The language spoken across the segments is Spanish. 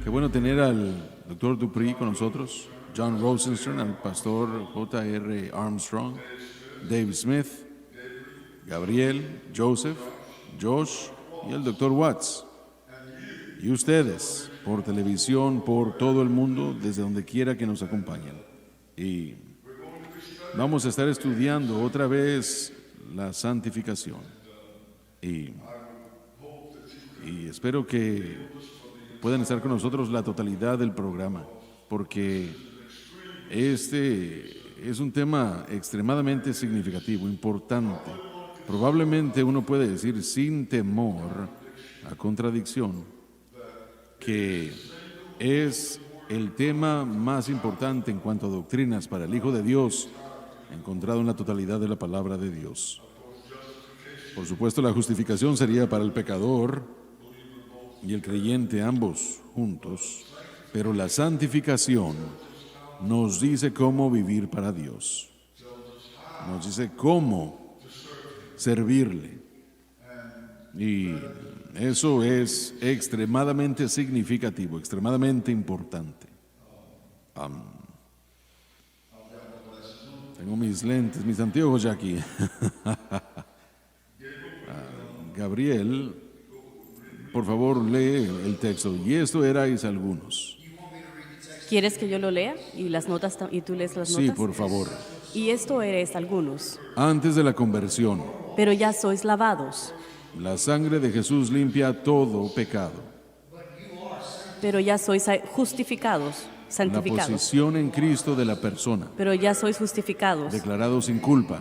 Qué bueno tener al doctor Dupree con nosotros, John Rosenstern, al pastor J.R. Armstrong, Dave Smith, Gabriel, Joseph, Josh y el doctor Watts. Y ustedes, por televisión, por todo el mundo, desde donde quiera que nos acompañen. Y vamos a estar estudiando otra vez la santificación. Y espero que puedan estar con nosotros la totalidad del programa, porque este es un tema extremadamente significativo, importante. Probablemente uno puede decir sin temor a contradicción que es el tema más importante en cuanto a doctrinas para el Hijo de Dios encontrado en la totalidad de la palabra de Dios. Por supuesto, la justificación sería para el pecador y el creyente, ambos juntos, pero la santificación nos dice cómo vivir para Dios, nos dice cómo servirle, y eso es extremadamente significativo, extremadamente importante. Tengo mis lentes, mis anteojos ya aquí. Gabriel, por favor, lee el texto. Y esto erais algunos. ¿Quieres que yo lo lea y las notas y tú lees las notas? Sí, por favor. Y esto eres algunos, Antes de la conversión, pero ya sois lavados, la sangre de Jesús limpia todo pecado. pero ya sois justificados, La santificados, posición en Cristo de la persona, pero ya sois justificados. declarado sin culpa.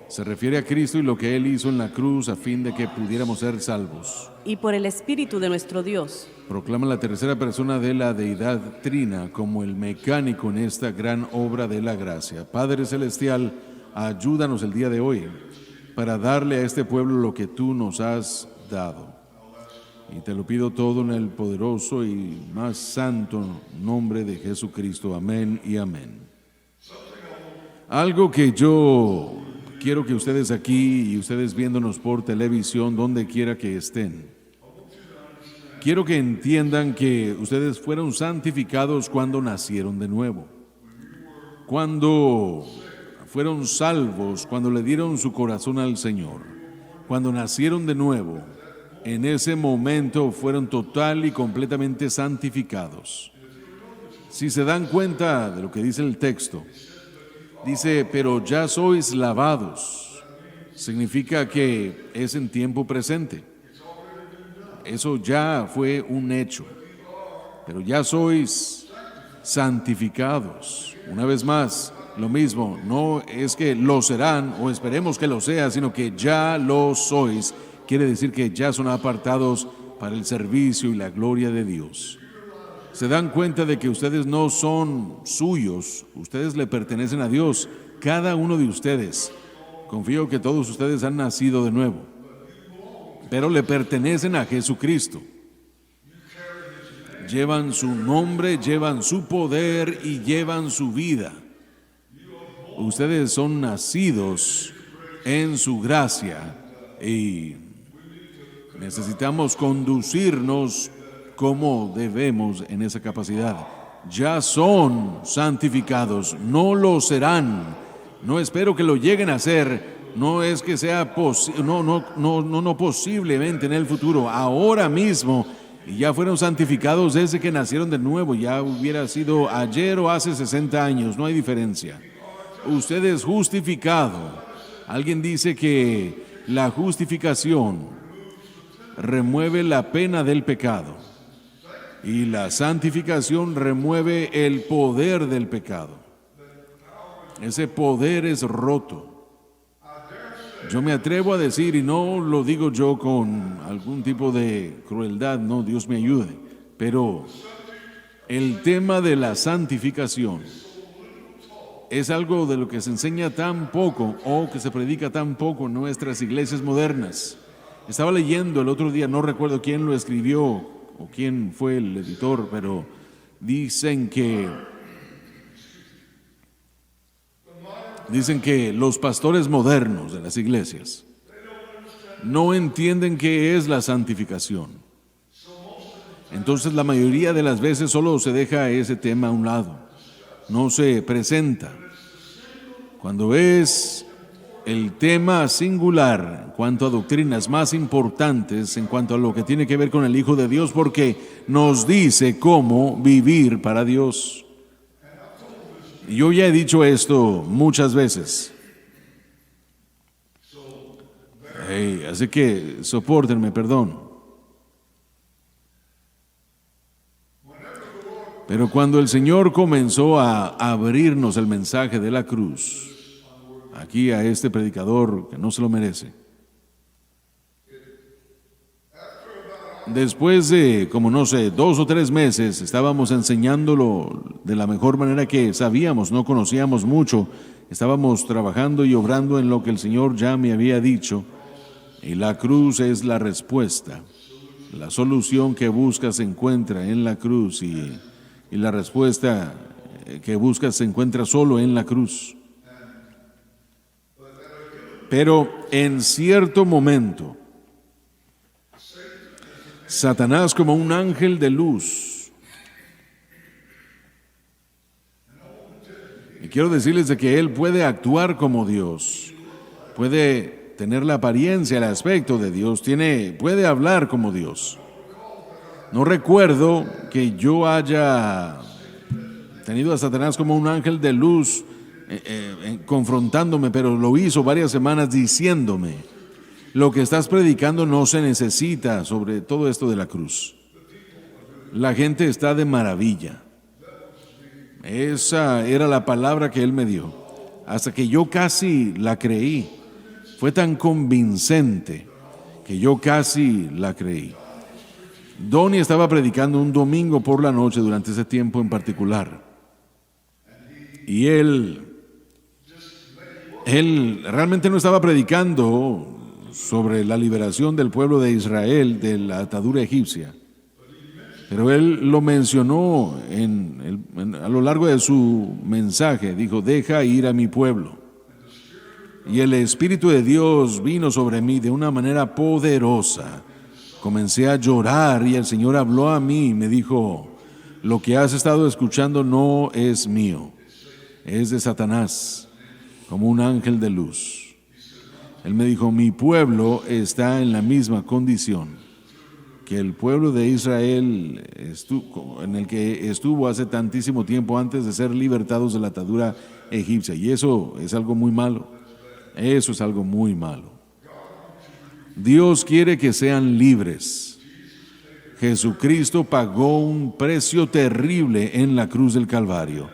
Se refiere a Cristo y lo que Él hizo en la cruz a fin de que pudiéramos ser salvos. Y por el Espíritu de nuestro Dios, Proclama la tercera persona de la deidad trina como el mecánico en esta gran obra de la gracia. Padre Celestial, ayúdanos el día de hoy para darle a este pueblo lo que tú nos has dado. Y te lo pido todo en el poderoso y más santo nombre de Jesucristo. Amén y amén. Algo que yo quiero que ustedes aquí y ustedes viéndonos por televisión, donde quiera que estén, quiero que entiendan que ustedes fueron santificados cuando nacieron de nuevo, cuando fueron salvos, cuando le dieron su corazón al Señor, cuando nacieron de nuevo. En ese momento fueron total y completamente santificados. Si se dan cuenta de lo que dice el texto, dice, pero ya sois lavados. Significa que es en tiempo presente. Eso ya fue un hecho. Pero ya sois santificados. Una vez más, lo mismo, no es que lo serán o esperemos que lo sea, sino que ya lo sois. Quiere decir que ya son apartados para el servicio y la gloria de Dios. Se dan cuenta de que ustedes no son suyos, ustedes le pertenecen a Dios, cada uno de ustedes. Confío que todos ustedes han nacido de nuevo, pero le pertenecen a Jesucristo. Llevan su nombre, llevan su poder y llevan su vida. Ustedes son nacidos en su gracia y necesitamos conducirnos como debemos en esa capacidad. Ya son santificados, no lo serán. No espero que lo lleguen a ser, no es que sea posiblemente en el futuro, ahora mismo. Y ya fueron santificados desde que nacieron de nuevo, ya hubiera sido ayer o hace 60 años, no hay diferencia. Usted es justificado. Alguien dice que la justificación remueve la pena del pecado y la santificación remueve el poder del pecado. Ese poder es roto. Yo me atrevo a decir, y no lo digo yo con algún tipo de crueldad, no, Dios me ayude, pero el tema de la santificación es algo de lo que se enseña tan poco o que se predica tan poco en nuestras iglesias modernas. Estaba leyendo el otro día, no recuerdo quién lo escribió o quién fue el editor, pero dicen que los pastores modernos de las iglesias no entienden qué es la santificación. Entonces la mayoría de las veces solo se deja ese tema a un lado, no se presenta. Cuando es el tema singular en cuanto a doctrinas más importantes, en cuanto a lo que tiene que ver con el Hijo de Dios, porque nos dice cómo vivir para Dios. Y yo ya he dicho esto muchas veces. Así que sopórtenme, perdón. Pero cuando el Señor comenzó a abrirnos el mensaje de la cruz, aquí a este predicador que no se lo merece, después de, como no sé, 2 o 3 meses, estábamos enseñándolo de la mejor manera que sabíamos, no conocíamos mucho, estábamos trabajando y obrando en lo que el Señor ya me había dicho, y la cruz es la respuesta. La solución que buscas se encuentra en la cruz y la respuesta que buscas se encuentra solo en la cruz. Pero en cierto momento, Satanás, como un ángel de luz, y quiero decirles de que él puede actuar como Dios, puede tener la apariencia, el aspecto de Dios, puede hablar como Dios. No recuerdo que yo haya tenido a Satanás como un ángel de luz confrontándome, pero lo hizo varias semanas diciéndome: lo que estás predicando no se necesita sobre todo esto de la cruz. La gente está de maravilla. Esa era la palabra que él me dio, hasta que yo casi la creí. Fue tan convincente que yo casi la creí. Donnie estaba predicando un domingo por la noche durante ese tiempo en particular. Y él realmente no estaba predicando sobre la liberación del pueblo de Israel de la atadura egipcia. Pero él lo mencionó a lo largo de su mensaje. Dijo: deja ir a mi pueblo. Y el Espíritu de Dios vino sobre mí de una manera poderosa. Comencé a llorar y el Señor habló a mí y me dijo: lo que has estado escuchando no es mío, es de Satanás, como un ángel de luz. Él me dijo: mi pueblo está en la misma condición que el pueblo de Israel en el que estuvo hace tantísimo tiempo antes de ser libertados de la atadura egipcia. Y eso es algo muy malo. Eso es algo muy malo. Dios quiere que sean libres. Jesucristo pagó un precio terrible en la cruz del Calvario.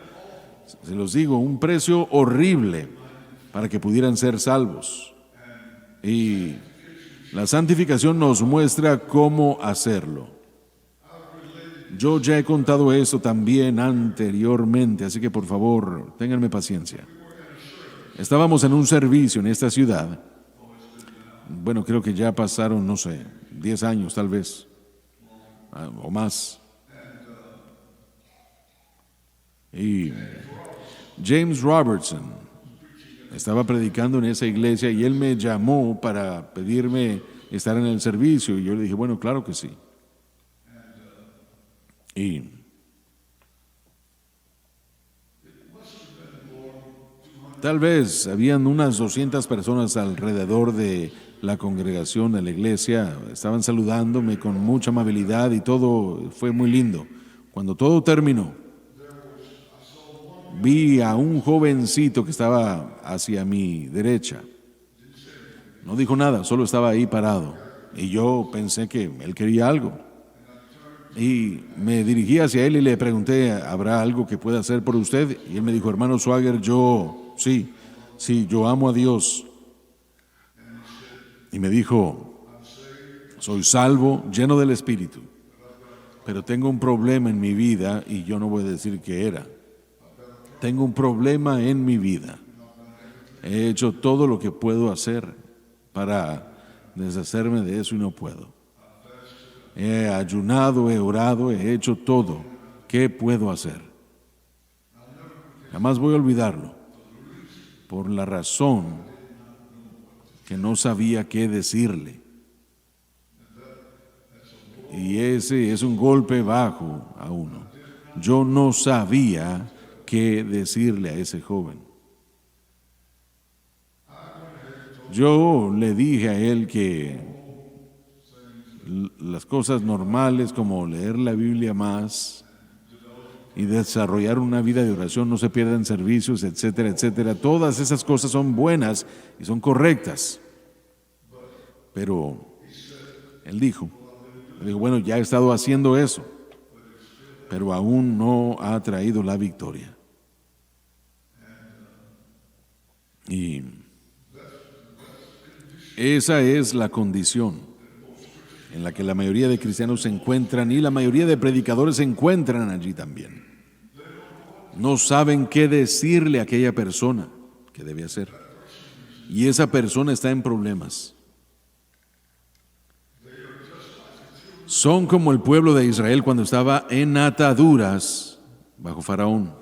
Se los digo, un precio horrible para que pudieran ser salvos. Y la santificación nos muestra cómo hacerlo. Yo ya he contado eso también anteriormente, así que por favor, ténganme paciencia. Estábamos en un servicio en esta ciudad. Bueno, creo que ya pasaron, no sé, 10 años tal vez, o más. Y James Robertson estaba predicando en esa iglesia y él me llamó para pedirme estar en el servicio. Y yo le dije: bueno, claro que sí. Y tal vez habían unas 200 personas alrededor de la congregación de la iglesia. Estaban saludándome con mucha amabilidad y todo fue muy lindo. Cuando todo terminó, vi a un jovencito que estaba hacia mi derecha. No dijo nada, solo estaba ahí parado. Y yo pensé que él quería algo. Y me dirigí hacia él y le pregunté: ¿habrá algo que pueda hacer por usted? Y él me dijo: hermano Swagger, sí, yo amo a Dios. Y me dijo: soy salvo, lleno del Espíritu, pero tengo un problema en mi vida y yo no voy a decir qué era. Tengo un problema en mi vida. He hecho todo lo que puedo hacer para deshacerme de eso y no puedo. He ayunado, he orado, he hecho todo. ¿Qué puedo hacer? Jamás voy a olvidarlo, por la razón que no sabía qué decirle. Y ese es un golpe bajo a uno. Yo no sabía qué decirle a ese joven. Yo le dije a él que las cosas normales como leer la Biblia más y desarrollar una vida de oración, no se pierdan servicios, etcétera, etcétera. Todas esas cosas son buenas y son correctas. Pero él dijo, bueno, ya he estado haciendo eso, pero aún no ha traído la victoria. Y esa es la condición en la que la mayoría de cristianos se encuentran y la mayoría de predicadores se encuentran allí también. No saben qué decirle a aquella persona que debe hacer. Y esa persona está en problemas. Son como el pueblo de Israel cuando estaba en ataduras bajo Faraón.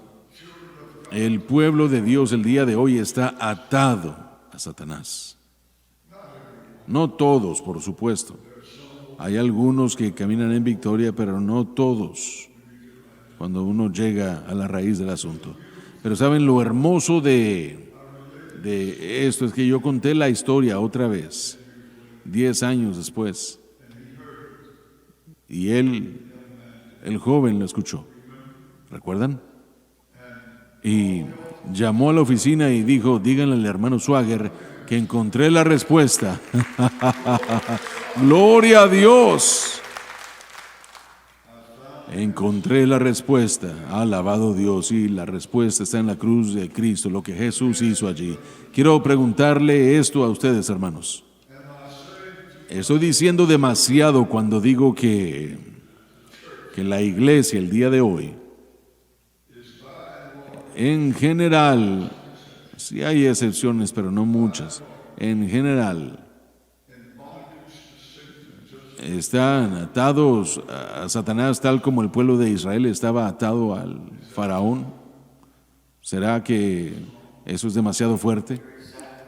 El pueblo de Dios el día de hoy está atado a Satanás. No todos, por supuesto. Hay algunos que caminan en victoria, pero no todos, cuando uno llega a la raíz del asunto. Pero ¿saben lo hermoso de esto? Es que yo conté la historia otra vez, 10 años después. Y el joven lo escuchó. ¿Recuerdan? Y llamó a la oficina y dijo, díganle al hermano Swagger que encontré la respuesta. ¡Gloria a Dios! Encontré la respuesta. Alabado Dios. Y la respuesta está en la cruz de Cristo, lo que Jesús hizo allí. Quiero preguntarle esto a ustedes, hermanos. Estoy diciendo demasiado cuando digo que la iglesia el día de hoy, en general, sí hay excepciones, pero no muchas, en general, están atados a Satanás tal como el pueblo de Israel estaba atado al faraón. ¿Será que eso es demasiado fuerte?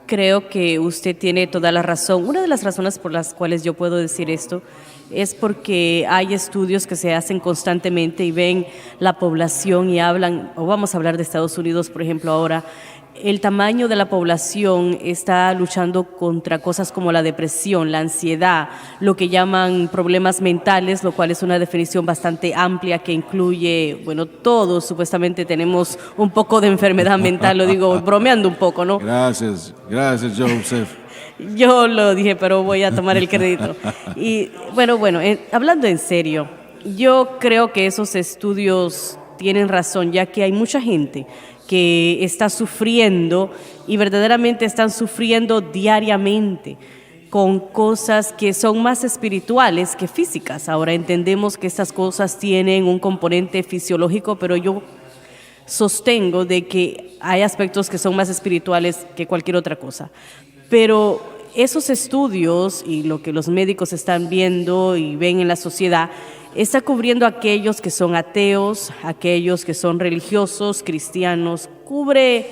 Creo que usted tiene toda la razón. Una de las razones por las cuales yo puedo decir esto es porque hay estudios que se hacen constantemente y ven la población y hablan, o vamos a hablar de Estados Unidos, por ejemplo, ahora. El tamaño de la población está luchando contra cosas como la depresión, la ansiedad, lo que llaman problemas mentales, lo cual es una definición bastante amplia que incluye, bueno, todos supuestamente tenemos un poco de enfermedad mental, lo digo bromeando un poco, ¿no? Gracias, Joseph. Yo lo dije, pero voy a tomar el crédito. Y bueno, hablando en serio, yo creo que esos estudios tienen razón, ya que hay mucha gente que está sufriendo y verdaderamente están sufriendo diariamente con cosas que son más espirituales que físicas. Ahora entendemos que estas cosas tienen un componente fisiológico, pero yo sostengo de que hay aspectos que son más espirituales que cualquier otra cosa. Pero esos estudios y lo que los médicos están viendo y ven en la sociedad está cubriendo a aquellos que son ateos, aquellos que son religiosos, cristianos, cubre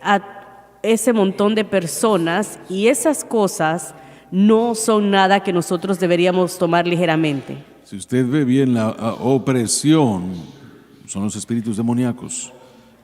a ese montón de personas y esas cosas no son nada que nosotros deberíamos tomar ligeramente. Si usted ve bien, la opresión son los espíritus demoníacos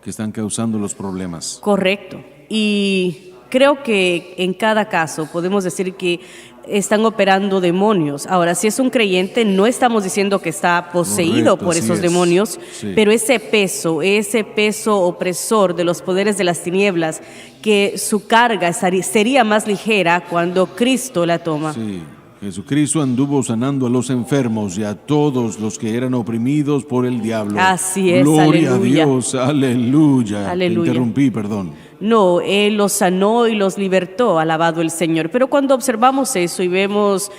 que están causando los problemas. Correcto. Y creo que en cada caso podemos decir que están operando demonios. Ahora, si es un creyente, no estamos diciendo que está poseído por esos demonios, pero ese peso opresor de los poderes de las tinieblas, que su carga sería más ligera cuando Cristo la toma. Sí. Jesucristo anduvo sanando a los enfermos y a todos los que eran oprimidos por el diablo. Así es, Gloria aleluya. a Dios, aleluya. Aleluya. Te interrumpí, perdón. No, Él los sanó y los libertó, alabado el Señor. Pero cuando observamos eso y vemos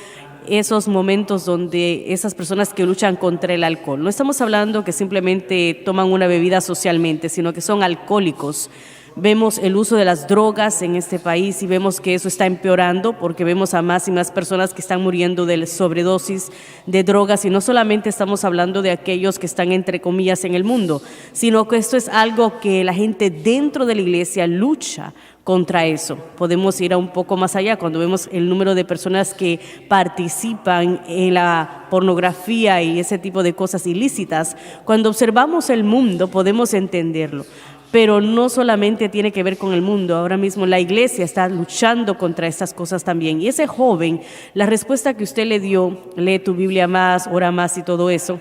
esos momentos donde esas personas que luchan contra el alcohol, no estamos hablando que simplemente toman una bebida socialmente, sino que son alcohólicos. Vemos el uso de las drogas en este país y vemos que eso está empeorando porque vemos a más y más personas que están muriendo de sobredosis de drogas, y no solamente estamos hablando de aquellos que están entre comillas en el mundo, sino que esto es algo que la gente dentro de la iglesia lucha contra eso. Podemos ir a un poco más allá cuando vemos el número de personas que participan en la pornografía y ese tipo de cosas ilícitas. Cuando observamos el mundo podemos entenderlo, pero no solamente tiene que ver con el mundo. Ahora mismo la iglesia está luchando contra estas cosas también. Y ese joven, la respuesta que usted le dio, lee tu Biblia más, ora más y todo eso.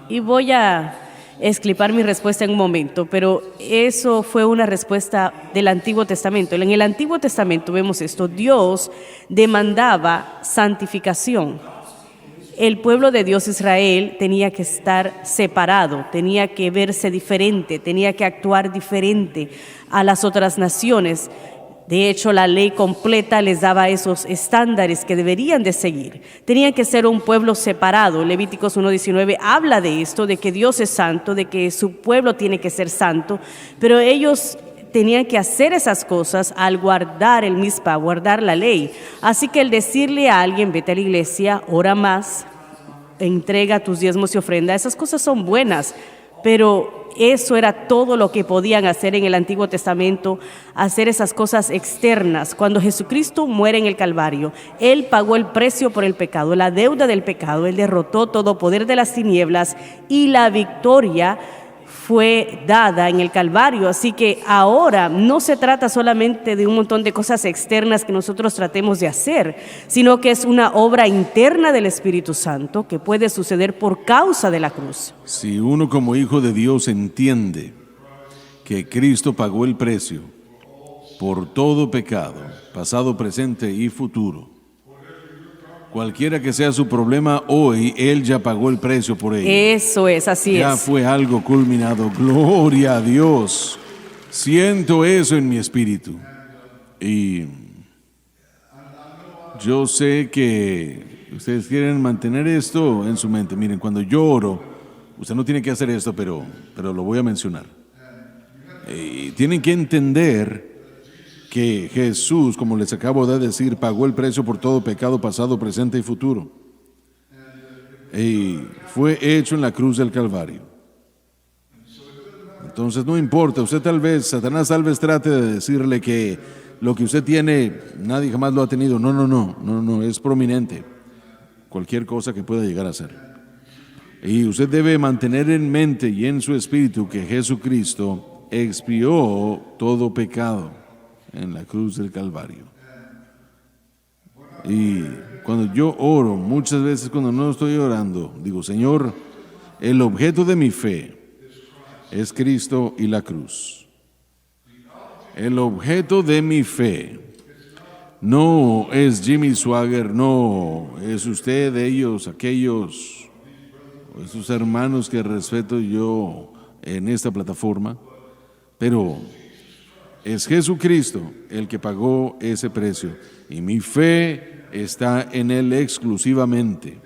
Y voy a explicar mi respuesta en un momento, pero eso fue una respuesta del Antiguo Testamento. En el Antiguo Testamento vemos esto: Dios demandaba santificación. El pueblo de Dios, Israel, tenía que estar separado, tenía que verse diferente, tenía que actuar diferente a las otras naciones. De hecho, la ley completa les daba esos estándares que deberían de seguir. Tenían que ser un pueblo separado. Levíticos 1:19 habla de esto, de que Dios es santo, de que su pueblo tiene que ser santo, pero ellos tenían que hacer esas cosas al guardar el Mizpah, guardar la ley. Así que el decirle a alguien, vete a la iglesia, ora más, entrega tus diezmos y ofrenda, esas cosas son buenas, pero eso era todo lo que podían hacer en el Antiguo Testamento, hacer esas cosas externas. Cuando Jesucristo muere en el Calvario, Él pagó el precio por el pecado, la deuda del pecado. Él derrotó todo poder de las tinieblas y la victoria fue dada en el Calvario. Así que ahora no se trata solamente de un montón de cosas externas que nosotros tratemos de hacer, sino que es una obra interna del Espíritu Santo que puede suceder por causa de la cruz. Si uno como hijo de Dios entiende que Cristo pagó el precio por todo pecado, pasado, presente y futuro, cualquiera que sea su problema hoy, Él ya pagó el precio por ello. Eso es, así ya es. fue algo culminado. Gloria a Dios. Siento eso en mi espíritu. Y yo sé que ustedes quieren mantener esto en su mente. Miren, cuando yo oro, usted no tiene que hacer esto, pero lo voy a mencionar. Tienen que entender que Jesús, como les acabo de decir, pagó el precio por todo pecado pasado, presente y futuro. Y fue hecho en la cruz del Calvario. Entonces no importa, Satanás tal vez trate de decirle que lo que usted tiene, nadie jamás lo ha tenido. No, es prominente. Cualquier cosa que pueda llegar a ser. Y usted debe mantener en mente y en su espíritu que Jesucristo expió todo pecado en la cruz del Calvario. Y cuando yo oro, muchas veces cuando no estoy orando, digo, Señor, el objeto de mi fe es Cristo y la cruz. El objeto de mi fe no es Jimmy Swaggart, no es usted, ellos, aquellos, esos hermanos que respeto yo en esta plataforma, pero es Jesucristo el que pagó ese precio y mi fe está en Él exclusivamente,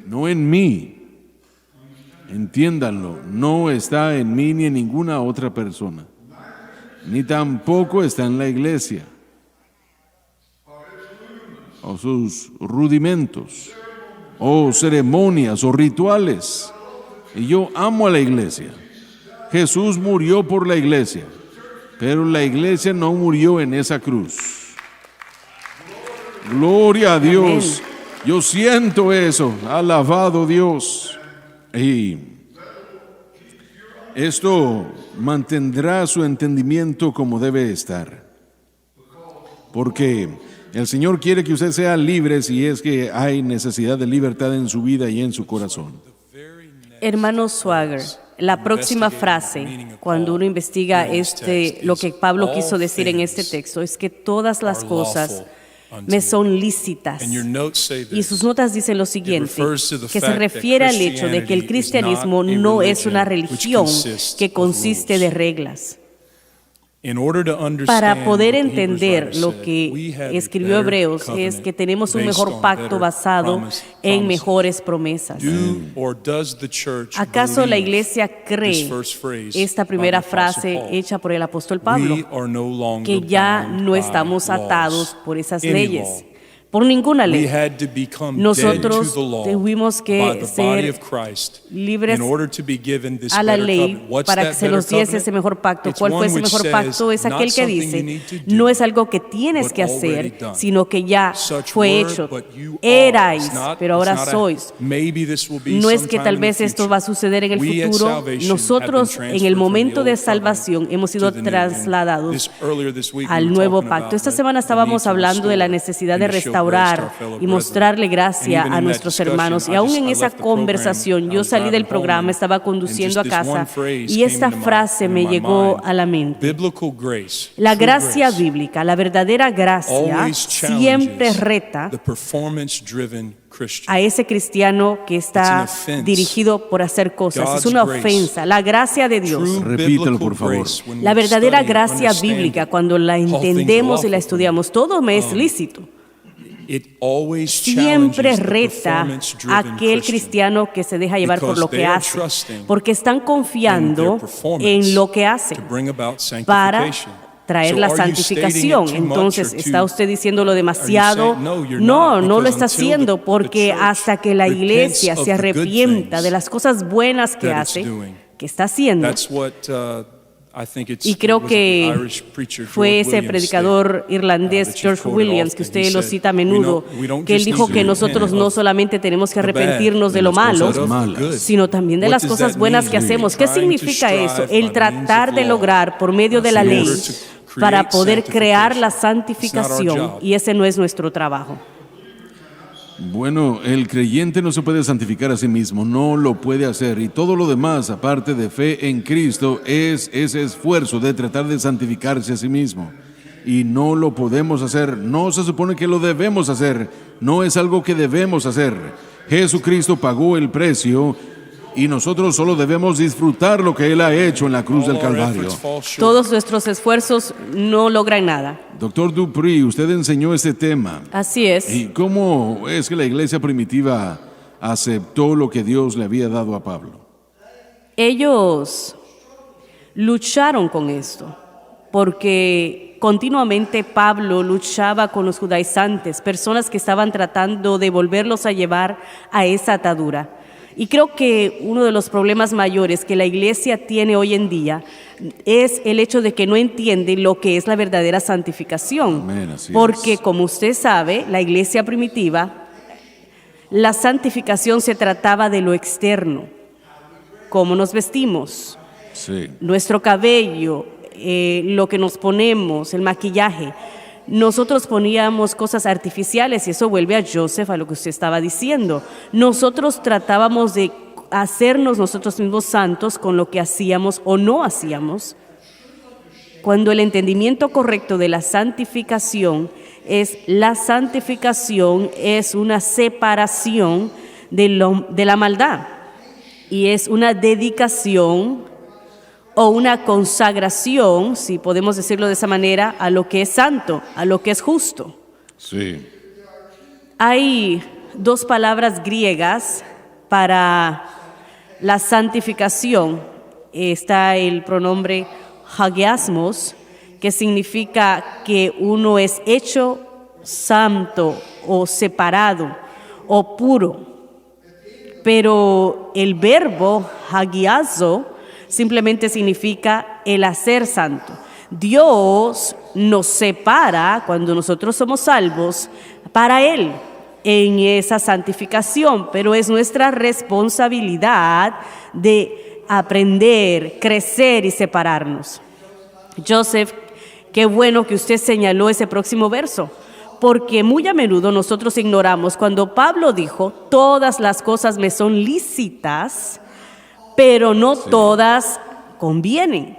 no en mí. Entiéndanlo, no está en mí ni en ninguna otra persona, ni tampoco está en la iglesia o sus rudimentos o ceremonias o rituales. Y yo amo a la iglesia. Jesús murió por la iglesia, pero la iglesia no murió en esa cruz. Gloria a Dios. Amén. Yo siento eso. Alabado Dios. Y esto mantendrá su entendimiento como debe estar. Porque el Señor quiere que usted sea libre si es que hay necesidad de libertad en su vida y en su corazón. Hermano Swaggart, la próxima frase, cuando uno investiga lo que Pablo quiso decir en este texto, es que todas las cosas me son lícitas. Y sus notas dicen lo siguiente, que se refiere al hecho de que el cristianismo no es una religión que consiste de reglas. Para poder entender lo que escribió Hebreos es que tenemos un mejor pacto basado en mejores promesas. ¿Acaso la iglesia cree esta primera frase hecha por el apóstol Pablo? Que ya no estamos atados por esas leyes. por ninguna We ley. had to become dead to Nosotros the law tuvimos by que the body ser of Christ libres in order to be given this a la better ley covenant. What's para that que se better nos diese covenant? ese mejor pacto. It's ¿Cuál fue one ese which mejor says, pacto? Es not aquel que something you dice, need to do, no es algo que tienes but que already hacer, done. sino que ya Such fue were, hecho. but you are. Erais, It's not- pero it's ahora not a sois. maybe this will be No es que sometime tal in the vez esto future. va a suceder en el We at futuro. salvation Nosotros have been en el transferred momento from the de old covenant salvación hemos sido to the new. And trasladados earlier this week we al were nuevo talking pacto. about Esta the semana need estábamos to hablando de la restore necesidad de and to show grace to restaurar our fellow y brethren. mostrarle gracia And even a in that nuestros discussion, hermanos. Y I aún just- en I esa left the program, conversación, I yo was salí del driving home, programa, estaba and conduciendo a just this one casa phrase y came esta into my- frase me into my llegó mind. a la mente. Biblical grace, La true gracia grace, bíblica, la verdadera gracia, always siempre challenges reta the performance-driven Christian. a ese cristiano que It's an está offense. dirigido por hacer cosas. God's Es una grace. ofensa. La gracia de Dios. True Repítelo, biblical por favor. grace, when La we verdadera study and gracia understand bíblica, it, cuando la all things are entendemos y la lawful for estudiamos, todo me es lícito. It always Siempre challenges the reta a performance-driven aquel Christian. cristiano que se deja llevar por Because lo que they are hace, trusting porque están in confiando their performance en lo que hacen to bring about para sanctification. traer So la are you santificación. stating it too much Entonces, or ¿está too- usted diciéndolo demasiado? saying, "No, you're No, not", no lo because está until haciendo, the porque church hasta que la repents iglesia of se the good arrepienta things de las cosas buenas que that it's hace, doing. que está haciendo. That's what I think it's Y creo was it the que Irish preacher fue George ese Williams predicador stated, irlandés that you've George quoted Williams, que often. usted He lo said, cita a menudo, we don't que él just dijo need que to nosotros repent no of solamente tenemos que the bad, arrepentirnos de de lo las malo, cosas but of the malas, good. sino también de What las does cosas that buenas mean? que hacemos. ¿Qué Trying to significa eso? strive El by tratar means de of law lograr por medio de la in ley order to create para poder crear la sanctification. It's not our santificación, job. y ese no es nuestro trabajo. Bueno, el creyente no se puede santificar a sí mismo, no lo puede hacer. Y todo lo demás, aparte de fe en Cristo, es ese esfuerzo de tratar de santificarse a sí mismo. Y no lo podemos hacer, no se supone que lo debemos hacer, no es algo que debemos hacer. Jesucristo pagó el precio y nosotros solo debemos disfrutar lo que Él ha hecho en la cruz del All our Calvario. efforts fall short. Todos nuestros esfuerzos no logran nada. Doctor Dupree, usted enseñó este tema. Así es. ¿Y cómo es que la iglesia primitiva aceptó lo que Dios le había dado a Pablo? Ellos lucharon con esto, porque continuamente Pablo luchaba con los judaizantes, personas que estaban tratando de volverlos a llevar a esa atadura. Y creo que uno de los problemas mayores que la iglesia tiene hoy en día es el hecho de que no entiende lo que es la verdadera santificación. Amén, así Porque, es. como usted sabe, la iglesia primitiva, la santificación se trataba de lo externo, cómo nos vestimos, Sí. nuestro cabello, lo que nos ponemos, el maquillaje. Nosotros poníamos cosas artificiales y eso vuelve a Joseph, a lo que usted estaba diciendo. Nosotros tratábamos de hacernos nosotros mismos santos con lo que hacíamos o no hacíamos, cuando el entendimiento correcto de la santificación es una separación de la maldad y es una dedicación o una consagración, si podemos decirlo de esa manera, a lo que es santo, a lo que es justo. Sí. Hay dos palabras griegas para la santificación. Está el pronombre hagiasmos, que significa que uno es hecho santo o separado o puro. Pero el verbo hagiazo simplemente significa el hacer santo. Dios nos separa cuando nosotros somos salvos para Él en esa santificación, pero es nuestra responsabilidad de aprender, crecer y separarnos. Joseph, qué bueno que usted señaló ese próximo verso, porque muy a menudo nosotros ignoramos cuando Pablo dijo, todas las cosas me son lícitas, pero no todas convienen.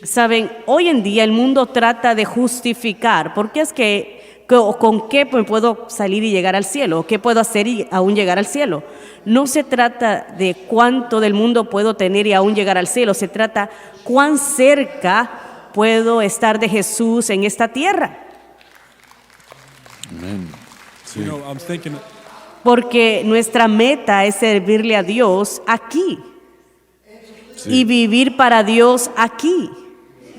Saben, hoy en día el mundo trata de justificar, porque es que, ¿con qué me puedo salir y llegar al cielo? ¿Qué puedo hacer y aún llegar al cielo? No se trata de cuánto del mundo puedo tener y aún llegar al cielo, se trata cuán cerca puedo estar de Jesús en esta tierra. Amén. Sí. You know, I'm thinking, Porque nuestra meta es servirle a Dios aquí Sí. y vivir para Dios aquí.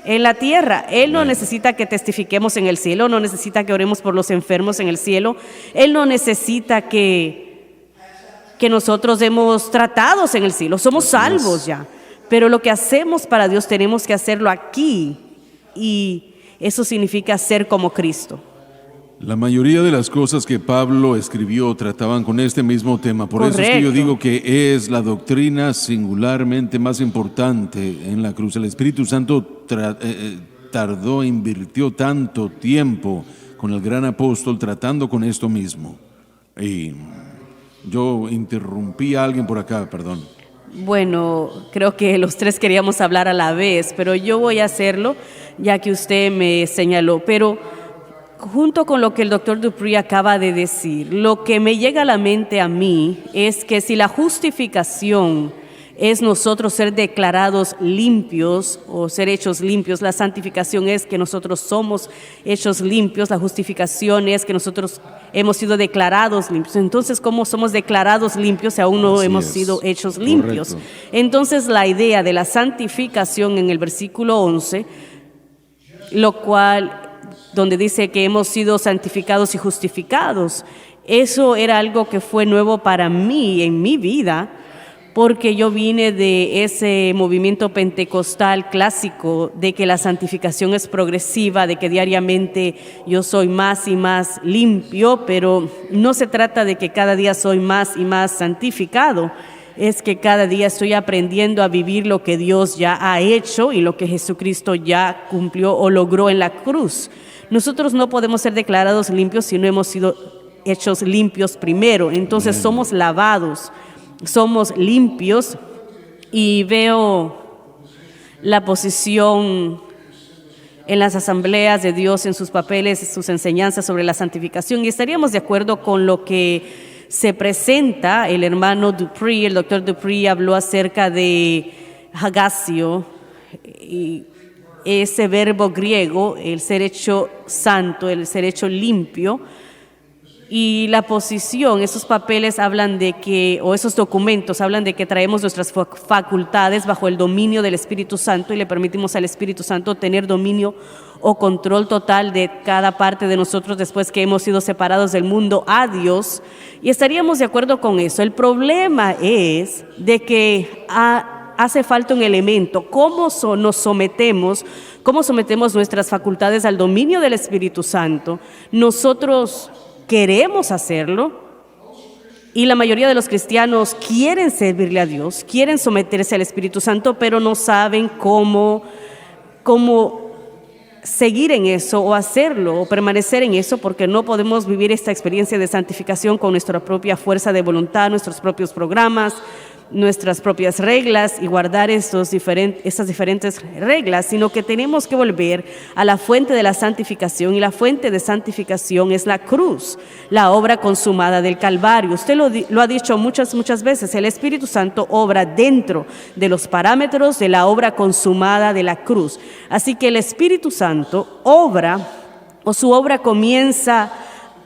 en la tierra. Él no necesita que testifiquemos en el cielo, no necesita que oremos por los enfermos en el cielo. Él no necesita que nosotros demos tratados en el cielo. Somos salvos ya. Pero lo que hacemos para Dios tenemos que hacerlo aquí. Y eso significa ser como Cristo. La mayoría de las cosas que Pablo escribió trataban con este mismo tema. Por eso es que yo digo que es la doctrina singularmente más importante en la cruz. El Espíritu Santo invirtió tanto tiempo con el gran apóstol tratando con esto mismo. Y yo interrumpí a alguien por acá, perdón. Bueno, creo que los tres queríamos hablar a la vez, pero yo voy a hacerlo ya que usted me señaló. Pero junto con lo que el doctor Dupree acaba de decir, lo que me llega a la mente a mí es que si la justificación es nosotros ser declarados limpios o ser hechos limpios, la santificación es que nosotros somos hechos limpios, la justificación es que nosotros hemos sido declarados limpios. Entonces, ¿cómo somos declarados limpios si aún no hemos sido hechos limpios? Correcto. Entonces, la idea de la santificación en el versículo 11, lo cual donde dice que hemos sido santificados y justificados. Eso era algo que fue nuevo para mí en mi vida, porque yo vine de ese movimiento pentecostal clásico de que la santificación es progresiva, de que diariamente yo soy más y más limpio, pero no se trata de que cada día soy más y más santificado, es que cada día estoy aprendiendo a vivir lo que Dios ya ha hecho y lo que Jesucristo ya cumplió o logró en la cruz. Nosotros no podemos ser declarados limpios si no hemos sido hechos limpios primero. Entonces somos lavados, somos limpios, y veo la posición en las asambleas de Dios, en sus papeles, sus enseñanzas sobre la santificación, y estaríamos de acuerdo con lo que se presenta. El hermano Dupree, el doctor Dupree, habló acerca de hagasio, y ese verbo griego, el ser hecho santo, el ser hecho limpio, y la posición, esos papeles hablan de que, o esos documentos hablan de que traemos nuestras facultades bajo el dominio del Espíritu Santo y le permitimos al Espíritu Santo tener dominio o control total de cada parte de nosotros después que hemos sido separados del mundo a Dios, y estaríamos de acuerdo con eso. El problema es de que hace falta un elemento. ¿Cómo nos sometemos? ¿Cómo sometemos nuestras facultades al dominio del Espíritu Santo? Nosotros queremos hacerlo, y la mayoría de los cristianos quieren servirle a Dios, quieren someterse al Espíritu Santo, pero no saben cómo seguir en eso o hacerlo o permanecer en eso, porque no podemos vivir esta experiencia de santificación con nuestra propia fuerza de voluntad, nuestros propios programas, nuestras propias reglas y guardar estas diferentes reglas, sino que tenemos que volver a la fuente de la santificación, y la fuente de santificación es la cruz, la obra consumada del Calvario. Usted lo ha dicho muchas veces, el Espíritu Santo obra dentro de los parámetros de la obra consumada de la cruz. Así que el Espíritu Santo su obra comienza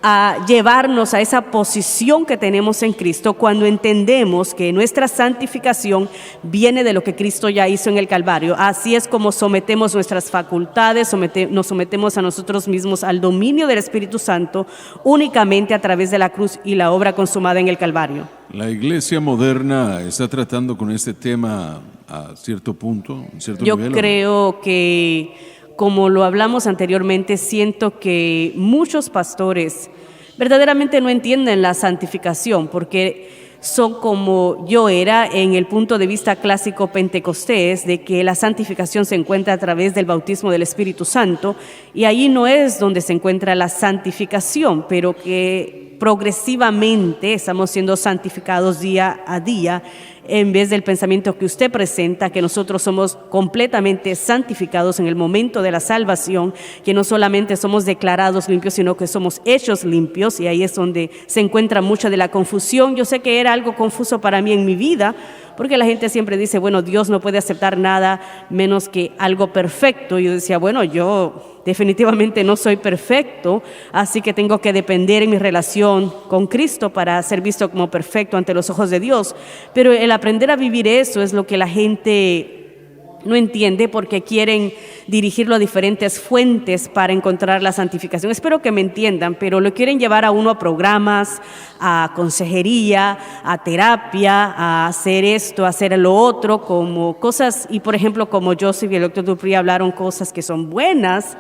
a llevarnos a esa posición que tenemos en Cristo cuando entendemos que nuestra santificación viene de lo que Cristo ya hizo en el Calvario. Así es como sometemos nuestras facultades, nos sometemos a nosotros mismos al dominio del Espíritu Santo únicamente a través de la cruz y la obra consumada en el Calvario. La iglesia moderna está tratando con este tema a cierto punto, a cierto nivel. Yo creo que, como lo hablamos anteriormente, siento que muchos pastores verdaderamente no entienden la santificación, porque son como yo era en el punto de vista clásico pentecostés, de que la santificación se encuentra a través del bautismo del Espíritu Santo, y ahí no es donde se encuentra la santificación, pero que progresivamente estamos siendo santificados día a día, en vez del pensamiento que usted presenta, que nosotros somos completamente santificados en el momento de la salvación, que no solamente somos declarados limpios, sino que somos hechos limpios, y ahí es donde se encuentra mucha de la confusión. Yo sé que era algo confuso para mí en mi vida, porque la gente siempre dice, bueno, Dios no puede aceptar nada menos que algo perfecto. Y yo decía, bueno, yo definitivamente no soy perfecto, así que tengo que depender en mi relación con Cristo para ser visto como perfecto ante los ojos de Dios. Pero el aprender a vivir eso es lo que la gente no entiende porque quieren dirigirlo a diferentes fuentes para encontrar la santificación. Espero que me entiendan, pero lo quieren llevar a uno a programas, a consejería, a terapia, a hacer esto, a hacer lo otro, como cosas, y por ejemplo, como Joseph y el Dr. Dupree hablaron cosas que son buenas,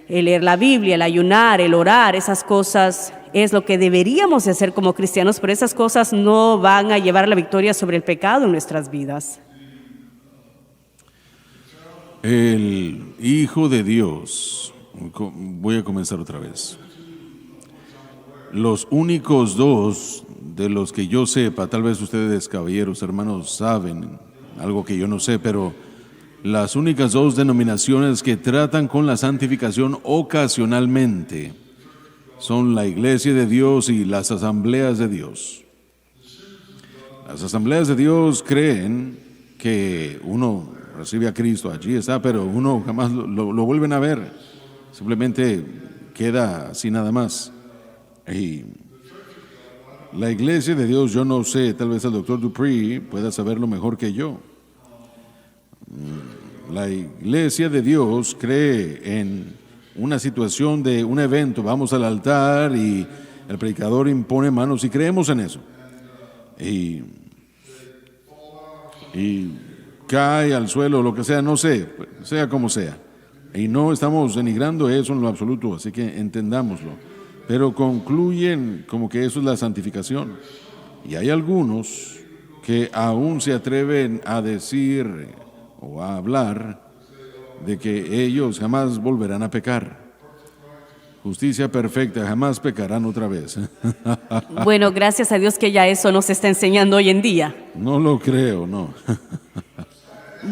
el leer la Biblia, el ayunar, el orar, esas cosas es lo que deberíamos de hacer como cristianos, pero esas cosas no van a llevar la victoria sobre el pecado en nuestras vidas. El Hijo de Dios, voy a comenzar otra vez. Los únicos dos de los que yo sepa, tal vez ustedes, caballeros, hermanos, saben algo que yo no sé, pero las únicas dos denominaciones que tratan con la santificación ocasionalmente son la Iglesia de Dios y las Asambleas de Dios. Las Asambleas de Dios creen que uno recibe a Cristo, allí está, pero uno jamás lo vuelven a ver, simplemente queda así nada más. Y la Iglesia de Dios, yo no sé, tal vez el Dr. Dupree pueda saberlo mejor que yo. La Iglesia de Dios cree en una situación de un evento, vamos al altar y el predicador impone manos y creemos en eso. Y cae al suelo, lo que sea, no sé, sea como sea. Y no estamos denigrando eso en lo absoluto, así que entendámoslo. Pero concluyen como que eso es la santificación. Y hay algunos que aún se atreven a decir o a hablar de que ellos jamás volverán a pecar. Justicia perfecta, jamás pecarán otra vez. Bueno, gracias a Dios que ya eso nos está enseñando hoy en día. No lo creo, no.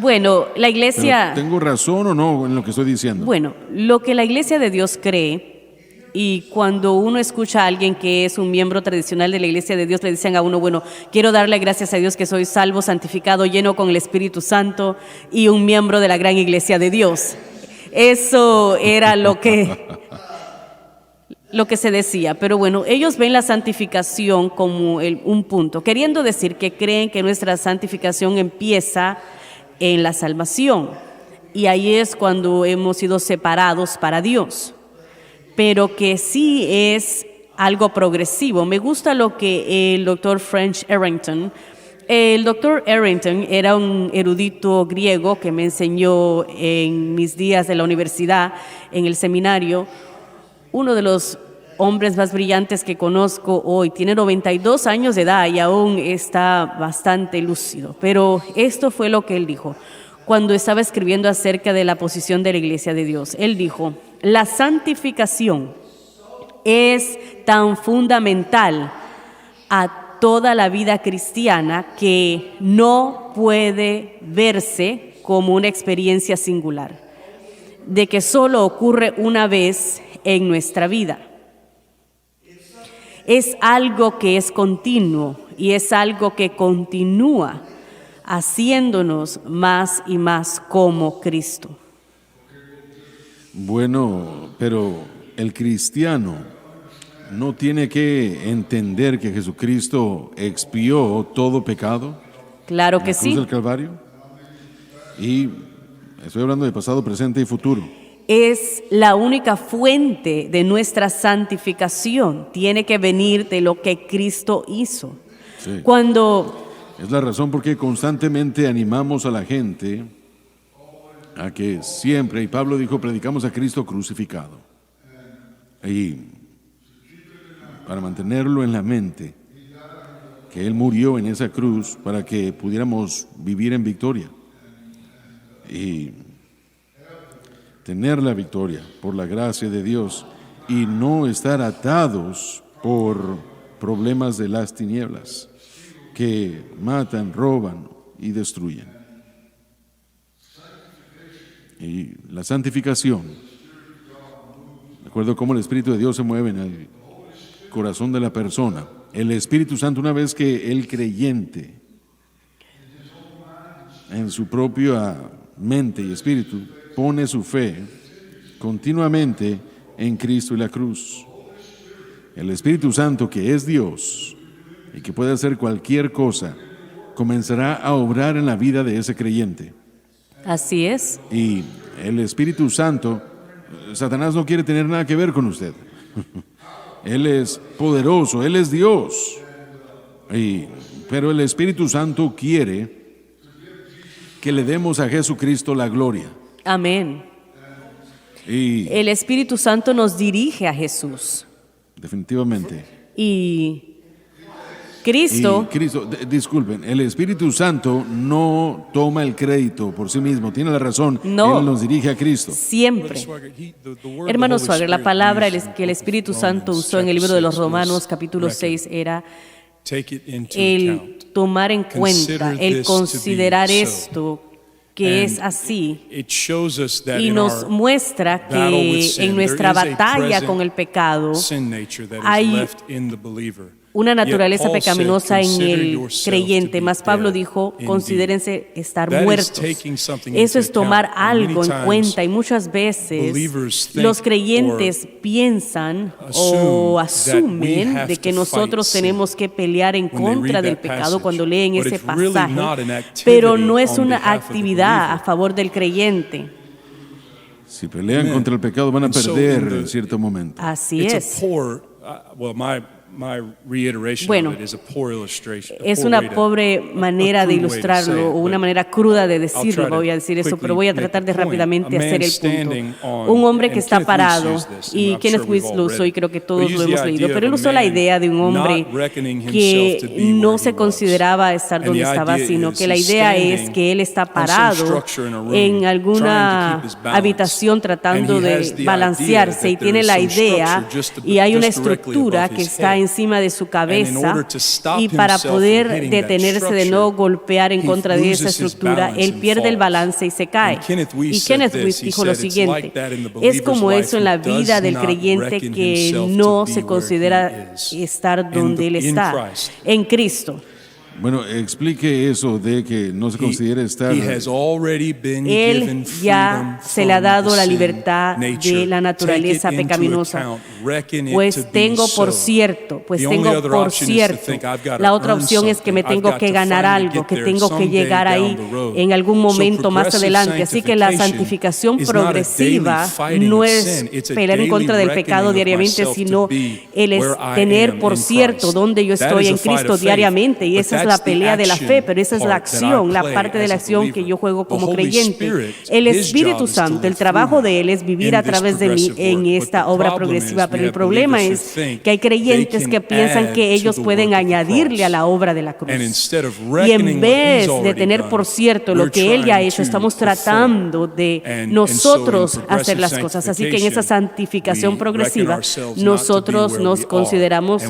Bueno, la iglesia... ¿Tengo razón o no en lo que estoy diciendo? Bueno, lo que la iglesia de Dios cree, y cuando uno escucha a alguien que es un miembro tradicional de la iglesia de Dios, le dicen a uno, bueno, quiero darle gracias a Dios que soy salvo, santificado, lleno con el Espíritu Santo y un miembro de la gran iglesia de Dios. Eso era lo que se decía, pero bueno, ellos ven la santificación como un punto, queriendo decir que creen que nuestra santificación empieza en la salvación, y ahí es cuando hemos sido separados para Dios, pero que sí es algo progresivo. Me gusta lo que el doctor French Arrington, el doctor Arrington era un erudito griego que me enseñó en mis días de la universidad, en el seminario, uno de los hombres más brillantes que conozco hoy. Tiene 92 años de edad y aún está bastante lúcido. Pero esto fue lo que él dijo cuando estaba escribiendo acerca de la posición de la Iglesia de Dios. Él dijo, la santificación es tan fundamental a toda la vida cristiana que no puede verse como una experiencia singular, de que solo ocurre una vez en nuestra vida. Es algo que es continuo y es algo que continúa haciéndonos más y más como Cristo. Bueno, pero el cristiano no tiene que entender que Jesucristo expió todo pecado. Claro que en la cruz sí. del Calvario. Y estoy hablando de pasado, presente y futuro. Es la única fuente de nuestra santificación. Tiene que venir de lo que Cristo hizo. Sí. Cuando... Es la razón por qué constantemente animamos a la gente a que siempre, y Pablo dijo, predicamos a Cristo crucificado. Y para mantenerlo en la mente, que Él murió en esa cruz para que pudiéramos vivir en victoria. Y tener la victoria por la gracia de Dios y no estar atados por problemas de las tinieblas que matan, roban y destruyen. Y la santificación, de acuerdo a cómo el Espíritu de Dios se mueve en el corazón de la persona, el Espíritu Santo, una vez que el creyente en su propia mente y espíritu pone su fe continuamente en Cristo y la cruz, el Espíritu Santo, que es Dios y que puede hacer cualquier cosa, comenzará a obrar en la vida de ese creyente. Así es. Y el Espíritu Santo, Satanás no quiere tener nada que ver con usted. Él es poderoso, Él es Dios. Pero el Espíritu Santo quiere que le demos a Jesucristo la gloria. Amén. Y El Espíritu Santo nos dirige a Jesús. definitivamente. Y Cristo, Disculpen, el Espíritu Santo no toma el crédito por sí mismo, tiene la razón. No. Él nos dirige a Cristo. siempre. Hermano Swagger, la palabra que el Espíritu Santo usó en el libro de los Romanos, capítulo 6, era el tomar en cuenta, el considerar esto, que es así, y nos muestra que en nuestra batalla con el pecado hay una naturaleza pecaminosa en el creyente, más Pablo dijo, considérense estar muertos. Eso es tomar algo en cuenta, y muchas veces los creyentes piensan o asumen de que nosotros tenemos que pelear en contra del pecado cuando leen ese pasaje, pero no es una actividad a favor del creyente. Si pelean contra el pecado van a perder en cierto momento. Así es. Bueno, Es una pobre manera de ilustrarlo, o una manera cruda de decirlo, voy a decir eso, pero voy a tratar de rápidamente hacer el punto. Un hombre que está parado, y Kenneth Wuest lo usó, y creo que todos lo hemos leído, pero él usó la idea de un hombre que no se consideraba estar donde estaba, sino que la idea es que él está parado en alguna habitación tratando de balancearse, y tiene la idea, y hay una estructura que está encima de su cabeza, y para poder detenerse de no golpear en contra de esa estructura, él pierde el balance y se cae. Y Kenneth Wuest dijo lo siguiente: es como eso en la vida del creyente que no se considera estar donde él está, en Cristo. Bueno, explique eso de que no se considera estar. Él ya se le ha dado la libertad de la naturaleza pecaminosa. Pues tengo por cierto, la otra opción es que me tengo que ganar algo, que tengo que llegar ahí en algún momento más adelante. Así que la santificación progresiva no es pelear en contra del pecado diariamente, sino el es tener por cierto dónde yo estoy en Cristo diariamente, y esa es la pelea de la fe, pero esa es la acción, la parte de la acción que yo juego como creyente. El Espíritu Santo, el trabajo de Él es vivir a través de mí en esta obra progresiva, pero el problema es que hay creyentes que piensan que ellos pueden añadirle a la obra de la cruz. Y en vez de tener por cierto lo que Él ya ha hecho, estamos tratando de nosotros hacer las cosas. Así que en esa santificación progresiva, nosotros nos consideramos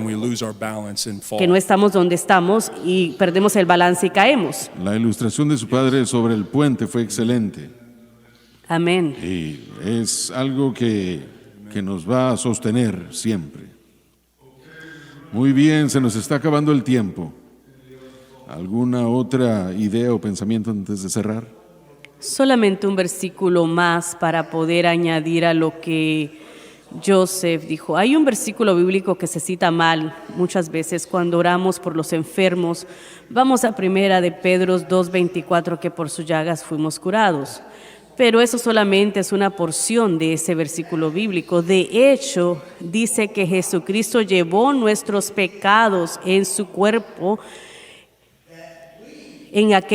que no estamos donde estamos y perdemos el balance y caemos. La ilustración de su padre sobre el puente fue excelente. Amén. Y es algo que nos va a sostener siempre. Muy bien, se nos está acabando el tiempo. ¿Alguna otra idea o pensamiento antes de cerrar? Solamente un versículo más para poder añadir a lo que Joseph dijo. Hay un versículo bíblico que se cita mal muchas veces cuando oramos por los enfermos. Vamos a primera de Pedro 2:24, que por sus llagas fuimos curados. Pero eso solamente es una porción de ese versículo bíblico. De hecho, dice que Jesucristo llevó nuestros pecados en su cuerpo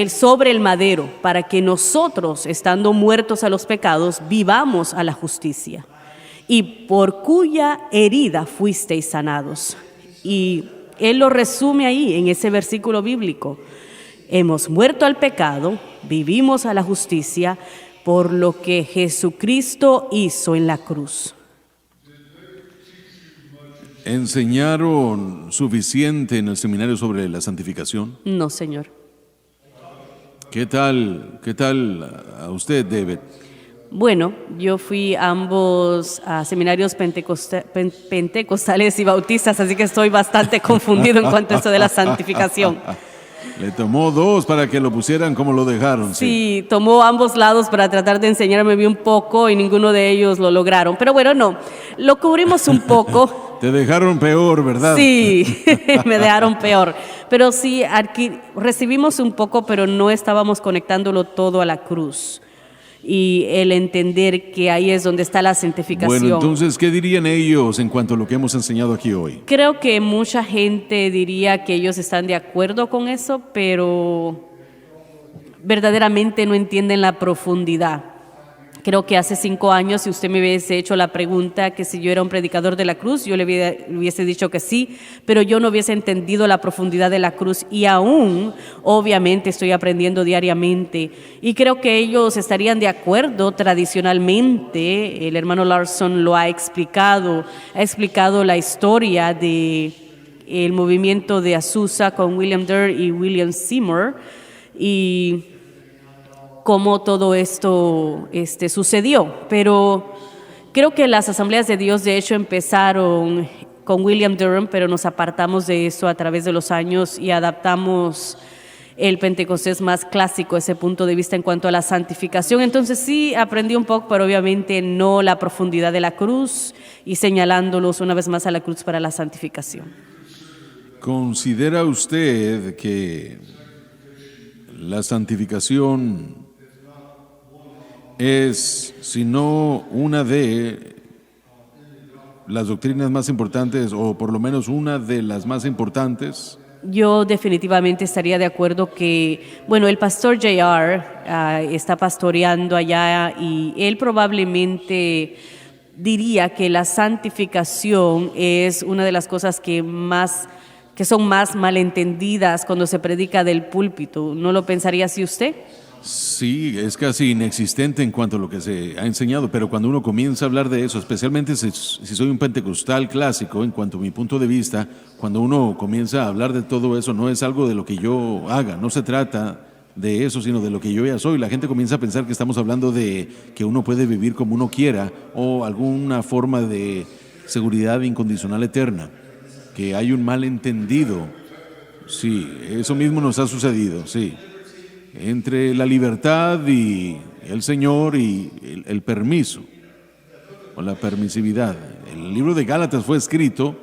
sobre el madero, para que nosotros, estando muertos a los pecados, vivamos a la justicia, y por cuya herida fuisteis sanados. Y él lo resume ahí en ese versículo bíblico. Hemos muerto al pecado, vivimos a la justicia, por lo que Jesucristo hizo en la cruz. ¿Enseñaron suficiente en el seminario sobre la santificación? No, señor. ¿Qué tal a usted, David? Bueno, yo fui a ambos seminarios pentecostales y bautistas, así que estoy bastante confundido en cuanto a eso de la santificación. Le tomó 2 para que lo pusieran como lo dejaron. Sí, tomó ambos lados para tratar de enseñarme bien un poco, y ninguno de ellos lo lograron. Pero bueno, no, lo cubrimos un poco. Te dejaron peor, ¿verdad? Sí, me dejaron peor. Pero sí, recibimos un poco, pero no estábamos conectándolo todo a la cruz. y el entender que ahí es donde está la santificación. Bueno, entonces, ¿qué dirían ellos en cuanto a lo que hemos enseñado aquí hoy? Creo que mucha gente diría que ellos están de acuerdo con eso, pero verdaderamente no entienden la profundidad. Creo que hace 5 años, si usted me hubiese hecho la pregunta que si yo era un predicador de la cruz, yo le hubiese dicho que sí, pero yo no hubiese entendido la profundidad de la cruz y aún, obviamente, estoy aprendiendo diariamente. Y creo que ellos estarían de acuerdo tradicionalmente. El hermano Larson lo ha explicado la historia de el movimiento de Azusa con William Durr y William Seymour y cómo todo esto sucedió. Pero creo que las asambleas de Dios de hecho empezaron con William Durham, pero nos apartamos de eso a través de los años y adaptamos el Pentecostés más clásico, ese punto de vista en cuanto a la santificación. Entonces sí aprendí un poco, pero obviamente no la profundidad de la cruz y señalándolos una vez más a la cruz para la santificación. ¿Considera usted que la santificación es, si no una de las doctrinas más importantes, o por lo menos una de las más importantes? Yo definitivamente estaría de acuerdo que, bueno, el pastor J.R. Está pastoreando allá y él probablemente diría que la santificación es una de las cosas que son más malentendidas cuando se predica del púlpito. ¿No lo pensaría así usted? Sí, es casi inexistente en cuanto a lo que se ha enseñado, pero cuando uno comienza a hablar de eso, especialmente si soy un pentecostal clásico, en cuanto a mi punto de vista, cuando uno comienza a hablar de todo eso, no es algo de lo que yo haga, no se trata de eso, sino de lo que yo ya soy. La gente comienza a pensar que estamos hablando de que uno puede vivir como uno quiera o alguna forma de seguridad incondicional eterna, que hay un malentendido. Sí, eso mismo nos ha sucedido, sí. Entre la libertad y el Señor y el permiso o la permisividad. El libro de Gálatas fue escrito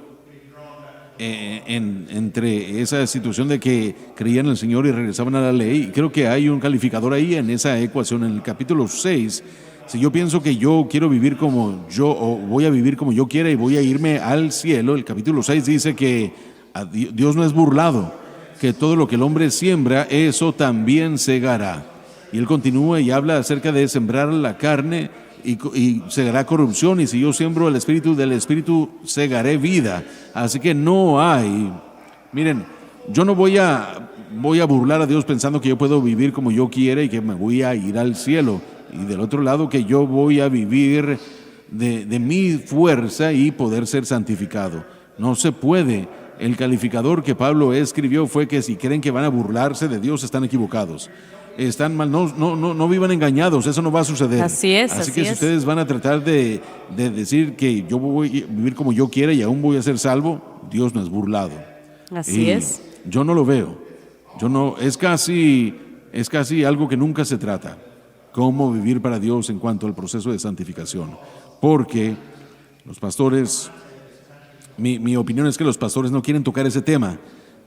entre esa situación de que creían en el Señor y regresaban a la ley. Y creo que hay un calificador ahí en esa ecuación. En el capítulo 6, si yo pienso que yo quiero vivir como yo, o voy a vivir como yo quiera y voy a irme al cielo, el capítulo 6 dice que Dios no es burlado, que todo lo que el hombre siembra, eso también segará. Y él continúa y habla acerca de sembrar la carne y segará corrupción, y si yo siembro el espíritu, del espíritu segaré vida. Así que no hay, miren, yo no voy a burlar a Dios pensando que yo puedo vivir como yo quiera y que me voy a ir al cielo, y del otro lado que yo voy a vivir de mi fuerza y poder ser santificado. No se puede. El calificador que Pablo escribió fue que si creen que van a burlarse de Dios, están equivocados. Están mal, no vivan engañados, eso no va a suceder. Así es. Así que si ustedes van a tratar de decir que yo voy a vivir como yo quiera y aún voy a ser salvo, Dios no es burlado. Así es. Yo no lo veo. Es casi algo que nunca se trata. Cómo vivir para Dios en cuanto al proceso de santificación. Porque los pastores, mi opinión es que los pastores no quieren tocar ese tema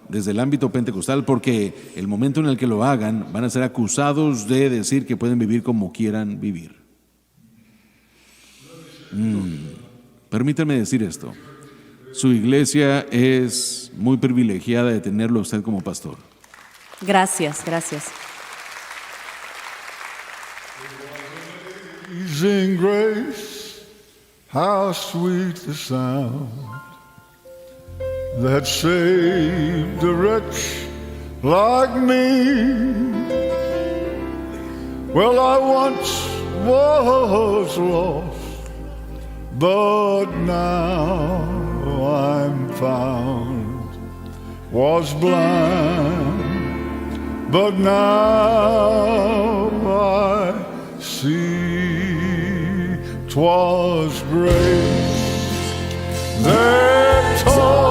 desde el ámbito pentecostal, porque el momento en el que lo hagan van a ser acusados de decir que pueden vivir como quieran vivir. Permítame decir esto. Su iglesia es muy privilegiada de tenerlo a usted como pastor. Gracias. Amazing grace, how sweet the sound that saved a wretch like me. Well, I once was lost, but now I'm found. Was blind, but now I see. 'Twas grace that taught